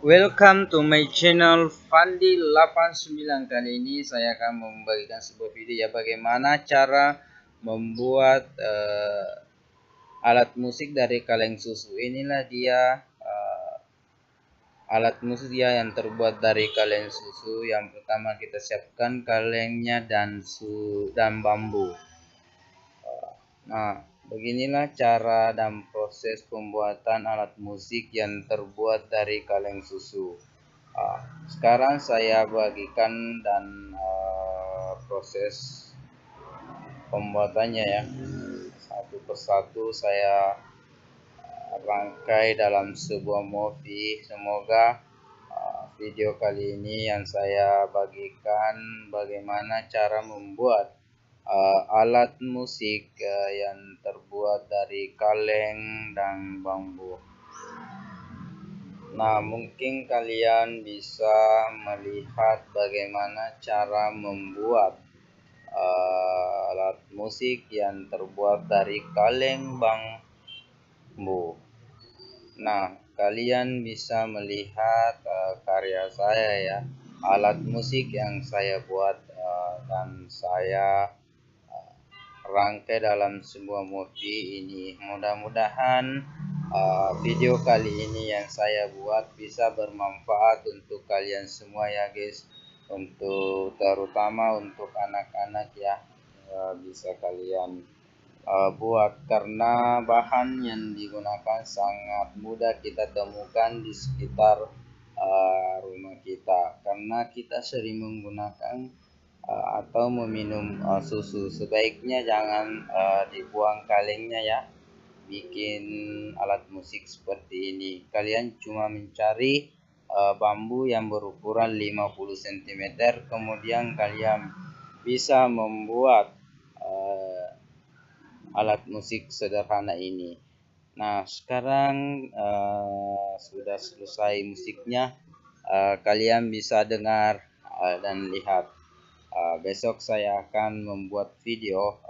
Welcome to my channel Fandi 89. Kali ini saya akan membagikan sebuah video ya, bagaimana cara membuat alat musik dari kaleng susu. Inilah dia alat musik ya yang terbuat dari kaleng susu. Yang pertama kita siapkan kalengnya dan bambu. Nah, beginilah cara dan proses pembuatan alat musik yang terbuat dari kaleng susu. Sekarang saya bagikan dan proses pembuatannya ya. Satu persatu saya rangkai dalam sebuah movie. Semoga video kali ini yang saya bagikan bagaimana cara membuat alat musik yang terbuat dari kaleng dan bambu. Nah, mungkin kalian bisa melihat bagaimana cara membuat alat musik yang terbuat dari kaleng bambu. Nah, kalian bisa melihat karya saya ya, alat musik yang saya buat dan saya rangkai dalam sebuah movie ini. Mudah-mudahan video kali ini yang saya buat bisa bermanfaat untuk kalian semua ya guys, untuk terutama untuk anak-anak ya, bisa kalian buat karena bahan yang digunakan sangat mudah kita temukan di sekitar rumah kita, karena kita sering menggunakan atau meminum susu. Sebaiknya jangan dibuang kalengnya ya, bikin alat musik seperti ini. Kalian cuma mencari bambu yang berukuran 50 cm, kemudian kalian bisa membuat alat musik sederhana ini. Nah, sekarang sudah selesai musiknya, kalian bisa dengar dan lihat. Besok saya akan membuat video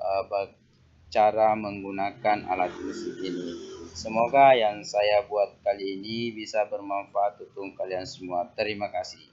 cara menggunakan alat musik ini. Semoga yang saya buat kali ini bisa bermanfaat untuk kalian semua. Terima kasih.